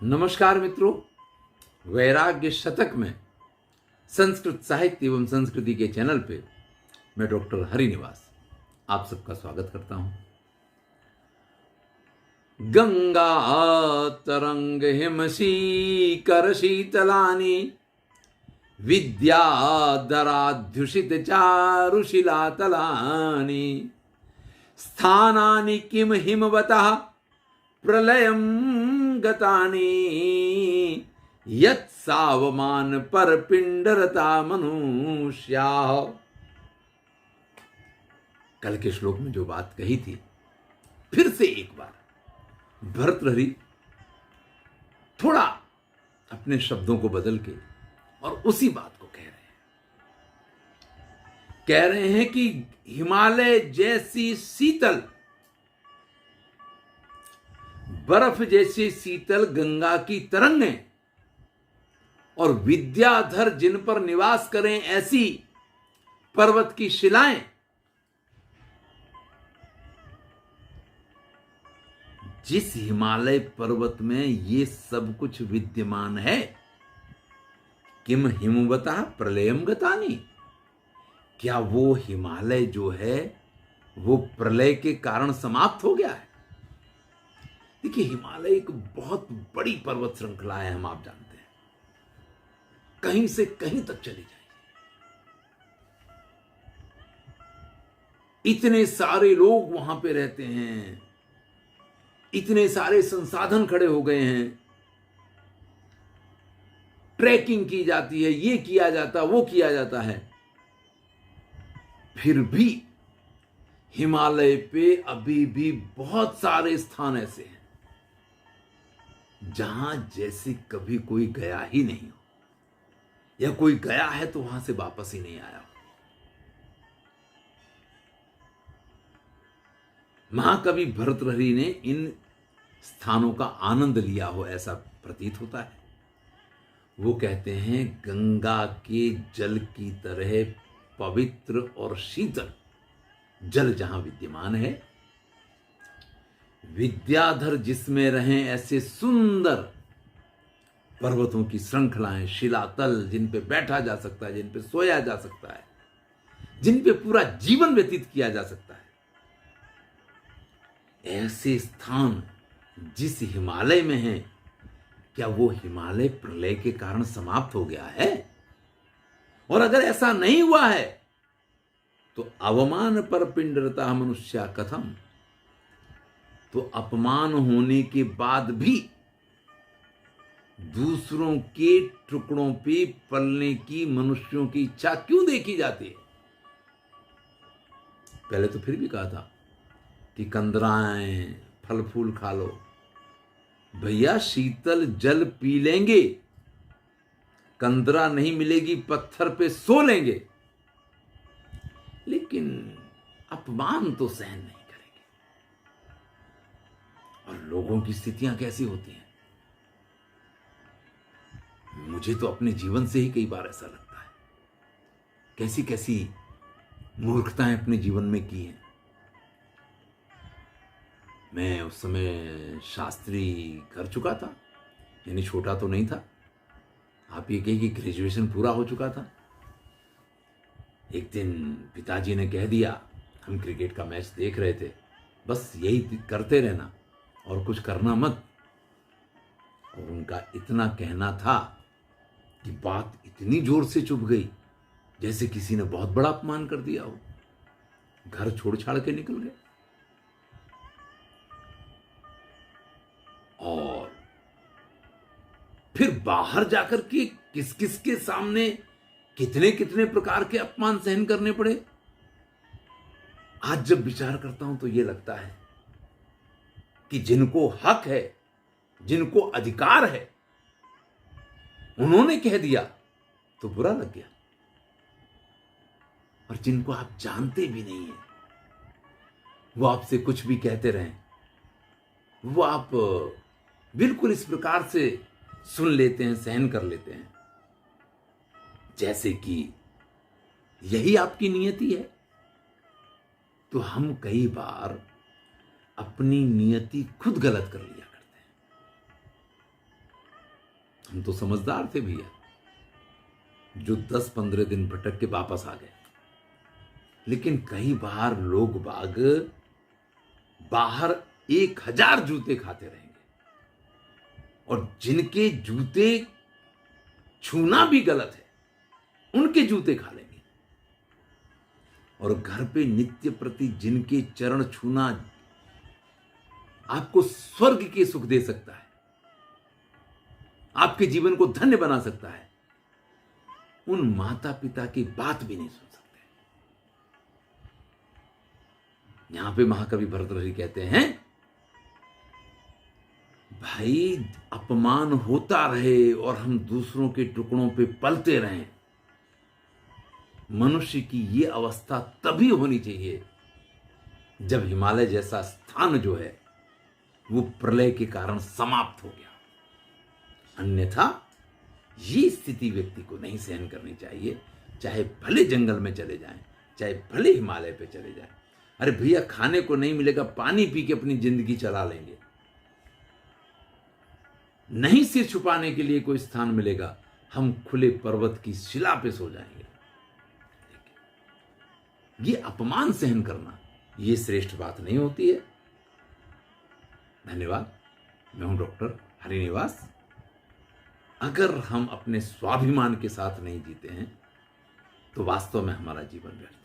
नमस्कार मित्रों, वैराग्य शतक में संस्कृत साहित्य एवं संस्कृति के चैनल पे मैं डॉक्टर हरिनिवास आप सबका स्वागत करता हूं। गंगा तरंग हिमशीकर शीतलानि विद्याधराध्युषित चारुशिलातलानि स्थानानि किम हिमवतः प्रलयं गतानि यत्सावमान पर पिंडरता मनुष्या। कल के श्लोक में जो बात कही थी, फिर से एक बार भर्तृहरि थोड़ा अपने शब्दों को बदल के और उसी बात को कह रहे हैं कि हिमालय जैसी शीतल, बर्फ जैसी शीतल गंगा की तरंगें और विद्याधर जिन पर निवास करें ऐसी पर्वत की शिलाएं, जिस हिमालय पर्वत में ये सब कुछ विद्यमान है, किम हिमवतः प्रलयम गतानि, क्या वो हिमालय जो है वो प्रलय के कारण समाप्त हो गया है? देखिए, हिमालय एक बहुत बड़ी पर्वत श्रृंखला है, हम आप जानते हैं, कहीं से कहीं तक चली जाएगी। इतने सारे लोग वहां पे रहते हैं, इतने सारे संसाधन खड़े हो गए हैं, ट्रैकिंग की जाती है, ये किया जाता, वो किया जाता है, फिर भी हिमालय पे अभी भी बहुत सारे स्थान ऐसे हैं जहां जैसे कभी कोई गया ही नहीं हो, या कोई गया है तो वहां से वापस ही नहीं आया हो। महाकवि भर्तृहरि ने इन स्थानों का आनंद लिया हो ऐसा प्रतीत होता है। वो कहते हैं, गंगा के जल की तरह पवित्र और शीतल जल जहां विद्यमान है, विद्याधर जिसमें रहें ऐसे सुंदर पर्वतों की श्रृंखलाएं, शिलातल जिन पे बैठा जा सकता है, जिन पे सोया जा सकता है, जिन पे पूरा जीवन व्यतीत किया जा सकता है, ऐसे स्थान जिस हिमालय में हैं, क्या वो हिमालय प्रलय के कारण समाप्त हो गया है? और अगर ऐसा नहीं हुआ है तो अवमान पर पिंडरता मनुष्या कथम, तो अपमान होने के बाद भी दूसरों के टुकड़ों पे पलने की मनुष्यों की इच्छा क्यों देखी जाती है? पहले तो फिर भी कहा था कि कंदराएं फल फूल खा लो, भैया शीतल जल पी लेंगे, कंदरा नहीं मिलेगी पत्थर पे सो लेंगे, लेकिन अपमान तो सहन नहीं करेंगे। और लोगों की स्थितियां कैसी होती हैं, मुझे तो अपने जीवन से ही कई बार ऐसा लगता है, कैसी कैसी मूर्खताएं अपने जीवन में की हैं। मैं उस समय शास्त्री कर चुका था, यानी छोटा तो नहीं था, आप ये कहिए कि ग्रेजुएशन पूरा हो चुका था। एक दिन पिताजी ने कह दिया, हम क्रिकेट का मैच देख रहे थे, बस यही करते रहना और कुछ करना मत। और उनका इतना कहना था कि बात इतनी जोर से चुभ गई जैसे किसी ने बहुत बड़ा अपमान कर दिया हो। घर छोड़ छाड़ के निकल गए। और फिर बाहर जाकर के किस किस के सामने कितने कितने प्रकार के अपमान सहन करने पड़े। आज जब विचार करता हूं तो यह लगता है कि जिनको हक है, जिनको अधिकार है, उन्होंने कह दिया तो बुरा लग गया, और जिनको आप जानते भी नहीं है वो आपसे कुछ भी कहते रहें, वो आप बिल्कुल इस प्रकार से सुन लेते हैं, सहन कर लेते हैं जैसे कि यही आपकी नियति है। तो हम कई बार अपनी नियति खुद गलत कर लिया करते हैं। हम तो समझदार थे भैया, जो 10-15 दिन भटक के वापस आ गए। लेकिन कई बार लोग बाग बाहर 1000 जूते खाते रहेंगे, और जिनके जूते छूना भी गलत है उनके जूते खा लेंगे, और घर पे नित्य प्रति जिनके चरण छूना आपको स्वर्ग के सुख दे सकता है, आपके जीवन को धन्य बना सकता है, उन माता पिता की बात भी नहीं सुन सकते। यहां पे महाकवि भरतहरि कहते हैं, भाई अपमान होता रहे और हम दूसरों के टुकड़ों पे पलते रहें, मनुष्य की ये अवस्था तभी होनी चाहिए जब हिमालय जैसा स्थान जो है वो प्रलय के कारण समाप्त हो गया। अन्यथा ये स्थिति व्यक्ति को नहीं सहन करनी चाहिए, चाहे भले जंगल में चले जाएं, चाहे भले हिमालय पे चले जाएं। अरे भैया, खाने को नहीं मिलेगा, पानी पी के अपनी जिंदगी चला लेंगे। नहीं सिर छुपाने के लिए कोई स्थान मिलेगा, हम खुले पर्वत की शिला पे सो जाएंगे। ये अपमान सहन करना, ये श्रेष्ठ बात नहीं होती है। धन्यवाद। मैं हूं डॉक्टर हरिनिवास। अगर हम अपने स्वाभिमान के साथ नहीं जीते हैं तो वास्तव में हमारा जीवन व्यर्थ है।